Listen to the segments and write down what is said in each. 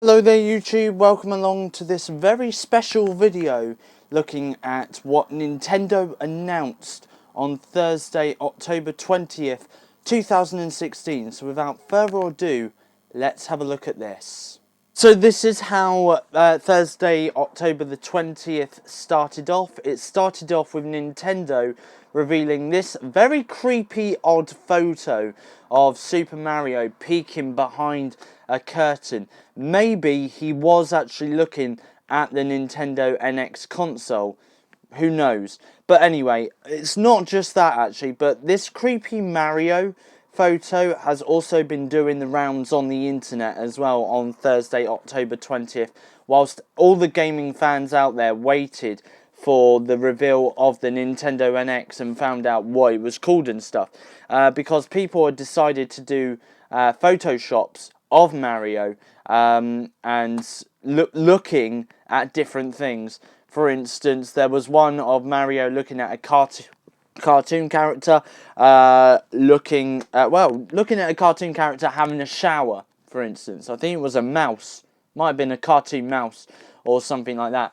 Hello there YouTube, welcome along to this very special video looking at what Nintendo announced on Thursday, October 20th, 2016. So without further ado, let's have a look at this. So this is how Thursday, October the 20th started off. It started off with Nintendo revealing this very creepy odd photo of Super Mario peeking behind a curtain. Maybe he was actually looking at the Nintendo NX console. Who knows? But anyway, it's not just that actually, but this creepy Mario photo has also been doing the rounds on the internet as well on Thursday, October 20th, whilst all the gaming fans out there waited for the reveal of the Nintendo NX and found out what it was called and stuff, because people had decided to do photoshops of Mario and looking at different things. For instance, there was one of Mario looking at a cartoon character, looking at a cartoon character having a shower, for instance. I think it was a mouse. Might have been a cartoon mouse or something like that.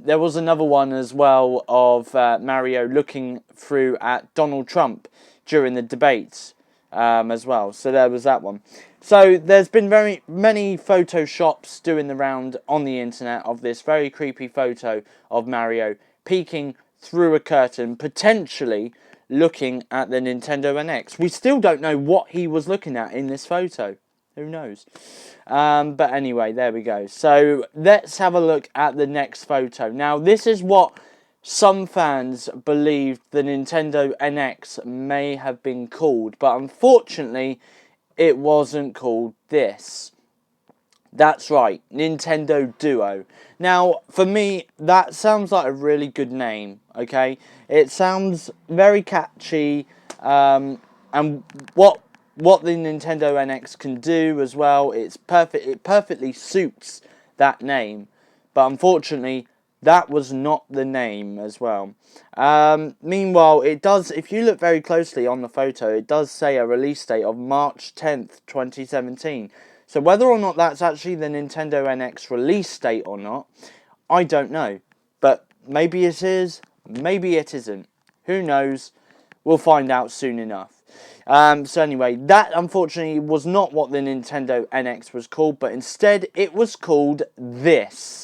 There was another one as well of Mario looking through at Donald Trump during the debates as well. So there was that one. So there's been very many photoshops doing the round on the internet of this very creepy photo of Mario peeking through a curtain, potentially looking at the Nintendo NX. We still don't know what he was looking at in this photo. Who knows? But anyway, there we go. So let's have a look at the next photo. Now, this is what some fans believed the Nintendo NX may have been called, but unfortunately, it wasn't called this. That's right, Nintendo Duo. Now, for me, that sounds like a really good name, okay? It sounds very catchy, and what the Nintendo NX can do as well, it perfectly suits that name. But unfortunately, that was not the name as well. Meanwhile, it does, if you look very closely on the photo, it does say a release date of March 10th, 2017. So whether or not that's actually the Nintendo NX release date or not, I don't know. But maybe it is, maybe it isn't. Who knows? We'll find out soon enough. So anyway, that unfortunately was not what the Nintendo NX was called, but instead it was called this.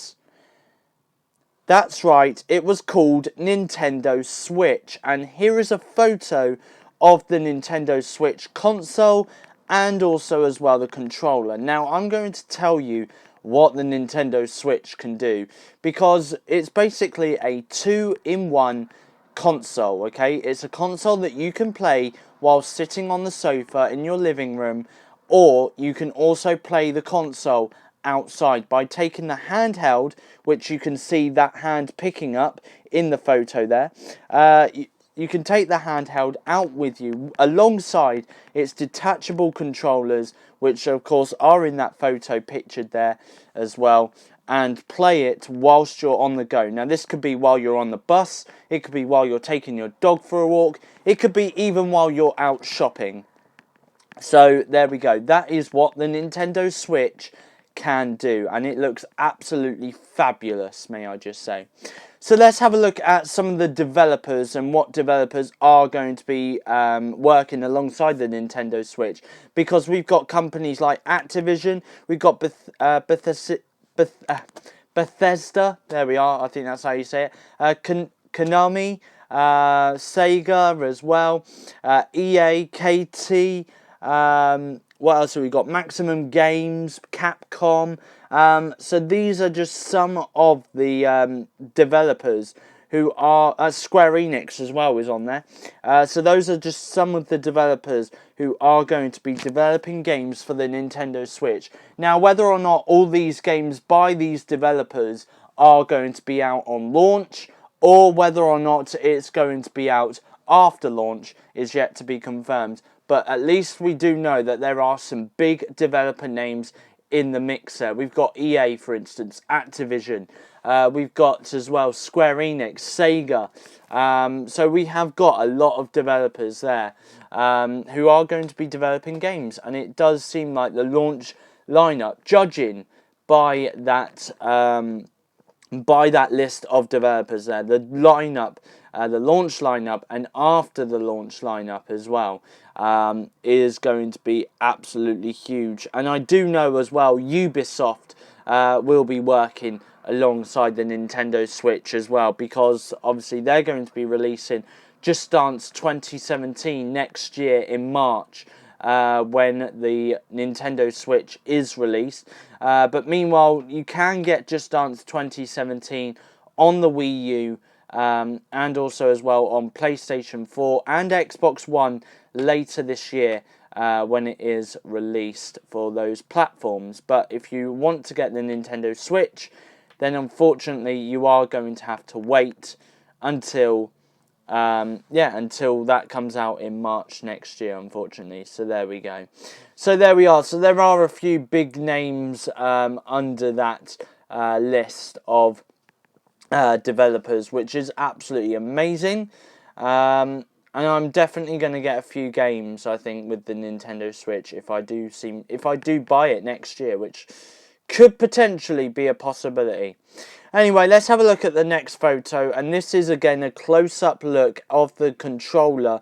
That's right, it was called Nintendo Switch, and here is a photo of the Nintendo Switch console and also as well the controller. Now I'm going to tell you what the Nintendo Switch can do, because it's basically a 2-in-1 console, okay? It's a console that you can play while sitting on the sofa in your living room, or you can also play the console outside by taking the handheld, which you can see that hand picking up in the photo there. You can take the handheld out with you alongside its detachable controllers, which of course are in that photo pictured there as well, and play it whilst you're on the go. Now this could be while you're on the bus, it could be while you're taking your dog for a walk, it could be even while you're out shopping. So there we go, that is what the Nintendo Switch can do, and it looks absolutely fabulous, may I just say. So let's have a look at some of the developers and what developers are going to be working alongside the Nintendo Switch, because we've got companies like Activision, we've got Bethesda, there we are, I think that's how you say it, Konami, Sega as well, EA, KT, what else have we got? Maximum Games, Capcom. So these are just some of the developers who are... Square Enix as well is on there. So those are just some of the developers who are going to be developing games for the Nintendo Switch. Now, whether or not all these games by these developers are going to be out on launch, or whether or not it's going to be out after launch, is yet to be confirmed. But at least we do know that there are some big developer names in the mixer. We've got EA, for instance, Activision. We've got as well Square Enix, Sega. So we have got a lot of developers there who are going to be developing games. And it does seem like the launch lineup, judging by that list of developers there. The lineup, the launch lineup, and after the launch lineup as well, is going to be absolutely huge. And I do know as well, Ubisoft will be working alongside the Nintendo Switch as well, because obviously they're going to be releasing Just Dance 2017 next year in March. When the Nintendo Switch is released. But meanwhile, you can get Just Dance 2017 on the Wii U and also as well on PlayStation 4 and Xbox One later this year when it is released for those platforms. But if you want to get the Nintendo Switch, then unfortunately you are going to have to wait until until that comes out in March next year, unfortunately. So there we go. So there we are. So there are a few big names under that list of developers, which is absolutely amazing. And I'm definitely going to get a few games, I think, with the Nintendo Switch if I do buy it next year, which could potentially be a possibility. Anyway, let's have a look at the next photo, and this is again a close-up look of the controller,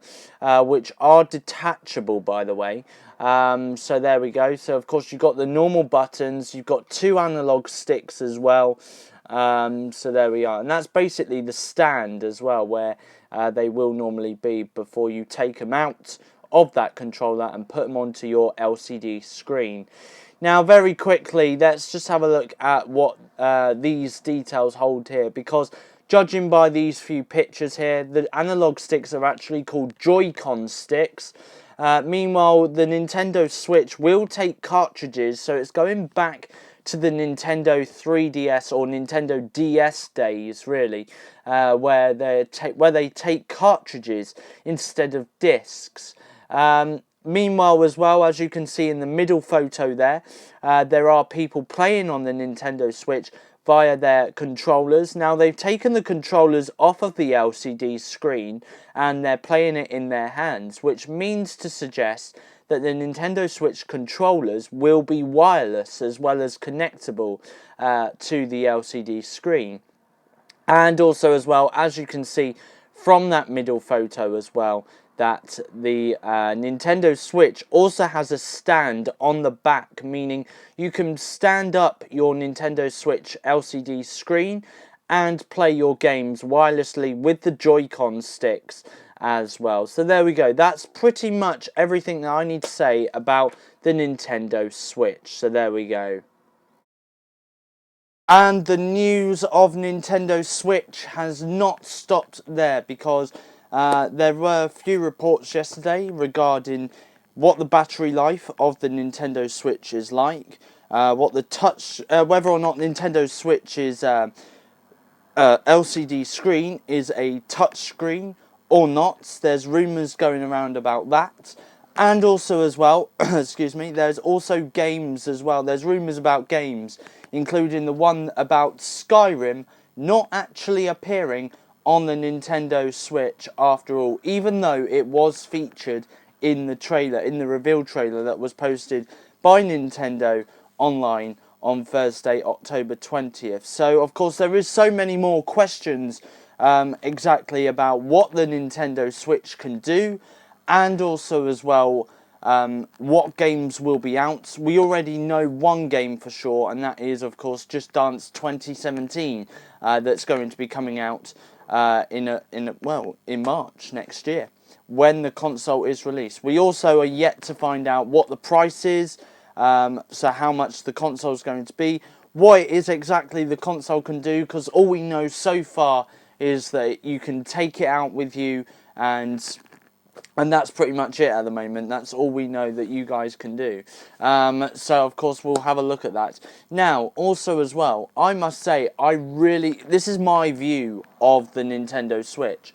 which are detachable, by the way. So there we go. So of course you've got the normal buttons, you've got 2 analog sticks as well. So there we are, and that's basically the stand as well, where they will normally be before you take them out of that controller and put them onto your LCD screen. Now, very quickly, let's just have a look at what these details hold here, because judging by these few pictures here, the analog sticks are actually called Joy-Con sticks. Meanwhile, the Nintendo Switch will take cartridges, so it's going back to the Nintendo 3DS or Nintendo DS days, really, where they take cartridges instead of discs. Meanwhile, as well, as you can see in the middle photo there, there are people playing on the Nintendo Switch via their controllers. Now, they've taken the controllers off of the LCD screen and they're playing it in their hands, which means to suggest that the Nintendo Switch controllers will be wireless as well as connectable to the LCD screen. And also as well, as you can see from that middle photo as well, that the Nintendo Switch also has a stand on the back, meaning you can stand up your Nintendo Switch LCD screen and play your games wirelessly with the Joy-Con sticks as well. So there we go. That's pretty much everything that I need to say about the Nintendo Switch. So there we go. And the news of Nintendo Switch has not stopped there, because there were a few reports yesterday regarding what the battery life of the Nintendo Switch is like, what the whether or not Nintendo Switch's LCD screen is a touch screen or not. There's rumours going around about that. And also as well, excuse me, there's also games as well. There's rumours about games, including the one about Skyrim not actually appearing on the Nintendo Switch after all, even though it was featured in the trailer, in the reveal trailer that was posted by Nintendo online on Thursday, October 20th. So, of course, there is so many more questions exactly about what the Nintendo Switch can do, and also as well what games will be out. We already know one game for sure, and that is, of course, Just Dance 2017, that's going to be coming out in March next year, when the console is released. We also are yet to find out what the price is, so how much the console is going to be, what it is exactly the console can do, because all we know so far is that you can take it out with you, and that's pretty much it at the moment. That's all we know that you guys can do. So, of course, we'll have a look at that. Now, also as well, I must say, this is my view of the Nintendo Switch.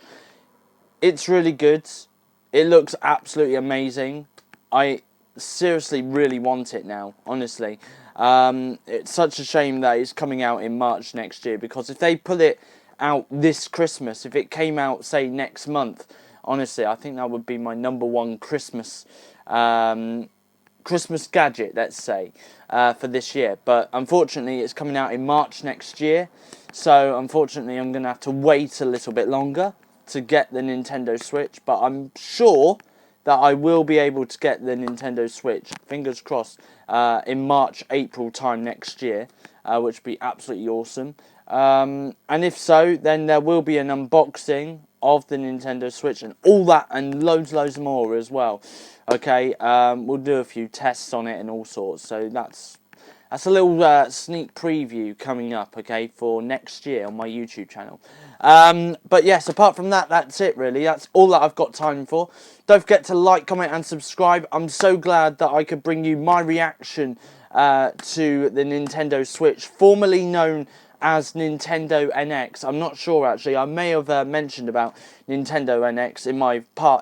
It's really good. It looks absolutely amazing. I seriously really want it now, honestly. It's such a shame that it's coming out in March next year, because if they put it out this Christmas, if it came out, say, next month, honestly, I think that would be my #1 Christmas Christmas gadget, let's say, for this year. But unfortunately, it's coming out in March next year. So unfortunately, I'm going to have to wait a little bit longer to get the Nintendo Switch. But I'm sure that I will be able to get the Nintendo Switch, fingers crossed, in March, April time next year, which would be absolutely awesome. And if so, then there will be an unboxing of the Nintendo Switch and all that and loads more as well. Okay, we'll do a few tests on it and all sorts. So that's a little sneak preview coming up, okay, for next year on my YouTube channel. But yes, apart from that, that's it really. That's all that I've got time for. Don't forget to like, comment and subscribe. I'm so glad that I could bring you my reaction to the Nintendo Switch, formerly known as Nintendo NX. I'm not sure actually. I may have mentioned about Nintendo NX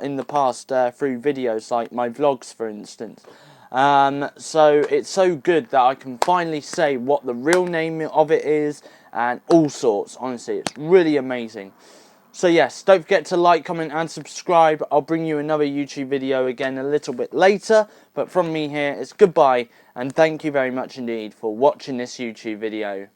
in the past through videos like my vlogs, for instance. So it's so good that I can finally say what the real name of it is and all sorts. Honestly, it's really amazing. So yes, don't forget to like, comment and subscribe. I'll bring you another YouTube video again a little bit later. But from me here, it's goodbye and thank you very much indeed for watching this YouTube video.